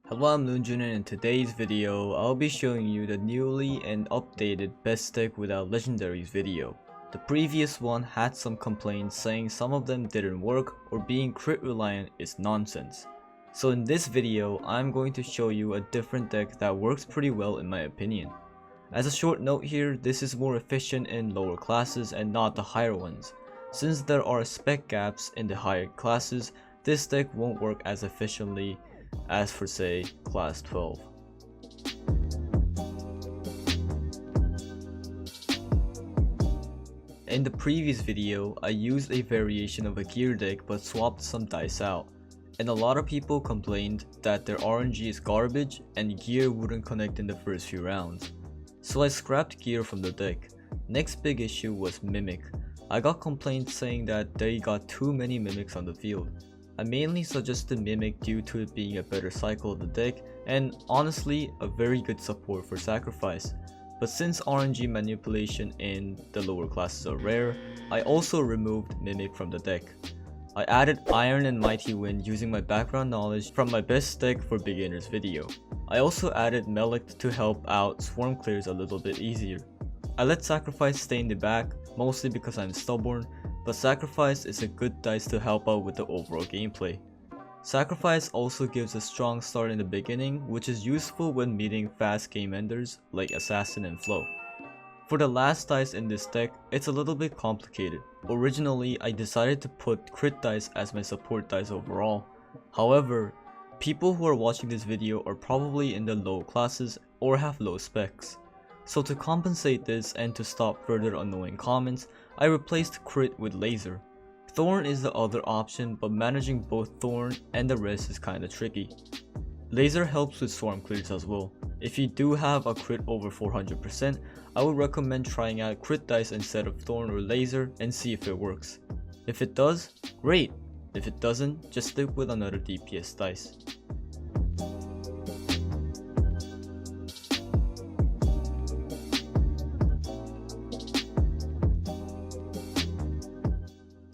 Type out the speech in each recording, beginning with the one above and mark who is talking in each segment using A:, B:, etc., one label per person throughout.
A: Hello, I'm LuNEJuNE, and in today's video, I'll be showing you the newly and updated best deck without legendaries video. The previous one had some complaints saying some of them didn't work or being crit reliant is nonsense. So in this video, I'm going to show you a different deck that works pretty well in my opinion. As a short note here, this is more efficient in lower classes and not the higher ones. Since there are spec gaps in the higher classes, this deck won't work as efficiently as for say class 12. In the previous video, I used a variation of a gear deck but swapped some dice out, and a lot of people complained that their RNG is garbage and gear wouldn't connect in the first few rounds. So I scrapped gear from the deck. Next big issue was Mimic. I got complaints saying that they got too many Mimics on the field. I mainly suggested Mimic due to it being a better cycle of the deck and honestly a very good support for sacrifice. But since RNG manipulation in the lower classes are rare, I also removed Mimic from the deck. I added Iron and Mighty Wind using my background knowledge from my best deck for beginners video. I also added Melect to help out swarm clears a little bit easier. I let Sacrifice stay in the back, mostly because I'm stubborn, but Sacrifice is a good dice to help out with the overall gameplay. Sacrifice also gives a strong start in the beginning, which is useful when meeting fast game enders like Assassin and Flow. For the last dice in this deck, it's a little bit complicated. Originally, I decided to put crit dice as my support dice overall. However, people who are watching this video are probably in the low classes or have low specs. So to compensate this and to stop further annoying comments, I replaced crit with laser. Thorn is the other option, but managing both Thorn and the rest is kinda tricky. Laser helps with swarm clears as well. If you do have a crit over 400%, I would recommend trying out crit dice instead of Thorn or laser and see if it works. If it does, great. If it doesn't, just stick with another DPS dice.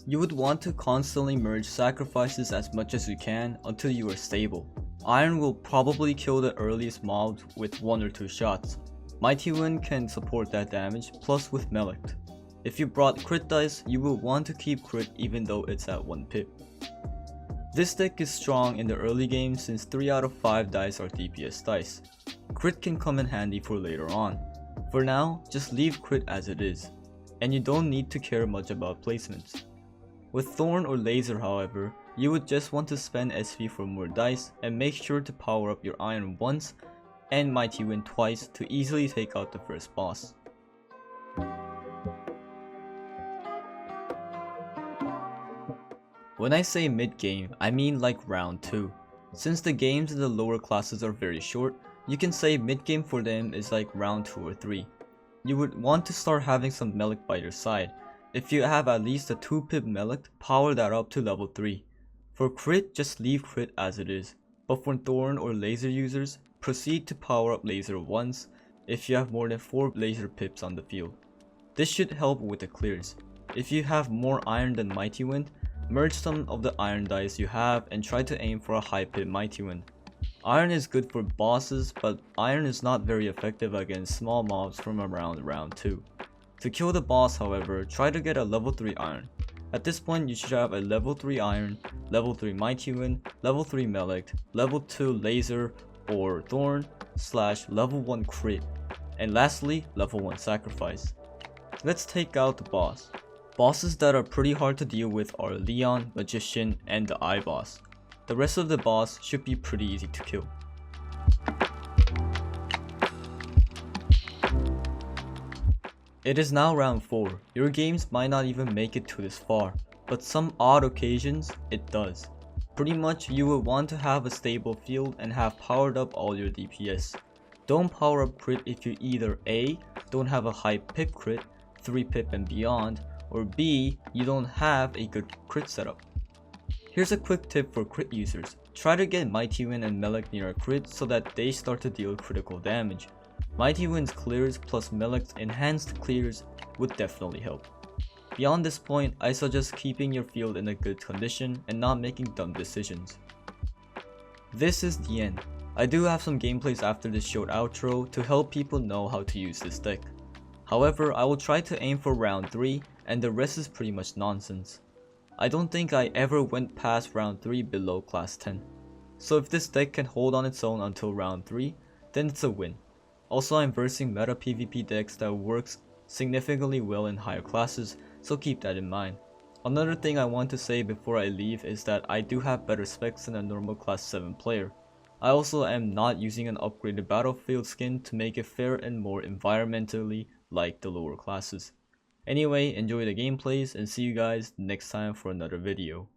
A: You would want to constantly merge sacrifices as much as you can until you are stable. Iron will probably kill the earliest mobs with 1 or 2 shots. Mighty Wind can support that damage, plus with Melect. If you brought crit dice, you will want to keep crit even though it's at 1 pip. This deck is strong in the early game since 3 out of 5 dice are DPS dice. Crit can come in handy for later on. For now, just leave crit as it is, and you don't need to care much about placements. With Thorn or Laser however, you would just want to spend SP for more dice and make sure to power up your Iron once and Mighty Wind twice to easily take out the first boss. When I say mid game, I mean like round 2. Since the games in the lower classes are very short, you can say mid game for them is like round 2 or 3. You would want to start having some Melect by your side. If you have at least a 2 pip Melect, power that up to level 3. For crit, just leave crit as it is. But for Thorn or Laser users, proceed to power up Laser once if you have more than 4 Laser pips on the field. This should help with the clears. If you have more Iron than Mighty Wind, merge some of the Iron dice you have and try to aim for a high pip Mighty Wind. Iron is good for bosses, but Iron is not very effective against small mobs from around round 2. To kill the boss however, try to get a level 3 Iron. At this point you should have a level 3 Iron, level 3 Mighty Wind, level 3 Melect, level 2 Laser or Thorn / level 1 crit, and lastly level 1 sacrifice. Let's take out the boss. Bosses that are pretty hard to deal with are Leon, Magician, and the Eye boss. The rest of the boss should be pretty easy to kill. It is now round 4. Your games might not even make it to this far, but some odd occasions it does. Pretty much you will want to have a stable field and have powered up all your DPS. Don't power up crit if you either A, don't have a high pip crit, 3 pip and beyond, or B, you don't have a good crit setup. Here's a quick tip for crit users. Try to get Mighty Wind and Melect near a crit so that they start to deal critical damage. Mighty Wind's clears plus Melect's enhanced clears would definitely help. Beyond this point, I suggest keeping your field in a good condition and not making dumb decisions. This is the end. I do have some gameplays after this short outro to help people know how to use this deck. However, I will try to aim for round 3 and the rest is pretty much nonsense. I don't think I ever went past round 3 below class 10. So if this deck can hold on its own until round 3, then it's a win. Also, I'm versing meta PvP decks that works significantly well in higher classes, so keep that in mind. Another thing I want to say before I leave is that I do have better specs than a normal class 7 player. I also am not using an upgraded battlefield skin to make it fair and more environmentally like the lower classes. Anyway, enjoy the gameplays and see you guys next time for another video.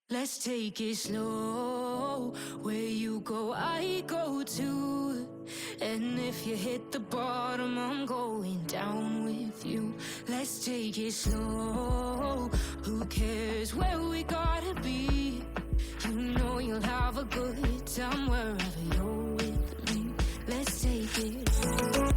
B: Let's take it slow. Where you go, I go too. And if you hit the bottom, I'm going down with you. Let's take it slow. Who cares where we gotta be? You know you'll have a good time wherever you're with me. Let's take it slow.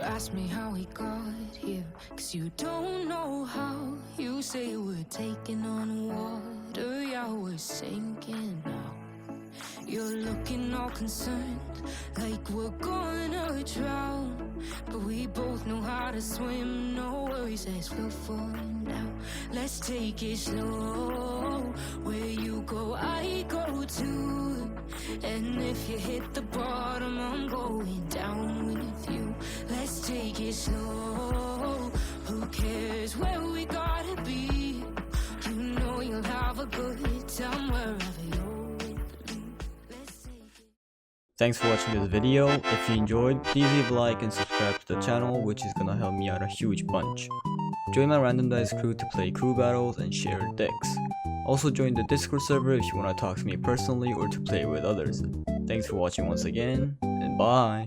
B: Ask me how we got here, 'cause you don't know how. You say we're taking on water, yeah, we're sinking now. You're looking all concerned, like we're gonna drown. But we both know how to swim, no worries as we'll fall now. Let's take it slow. Where you go, I go too. And if you hit the bottom, I'm going down with you. Let's take it slow. Who cares where we gotta be? You know you'll have a good time wherever you're with me. Let's take it.
A: Thanks for watching this video. If you enjoyed, please leave a like and subscribe to the channel, which is gonna help me out a huge bunch. Join my random dice crew to play crew battles and share decks. Also join the Discord server if you want to talk to me personally or to play with others. Thanks for watching once again, and bye!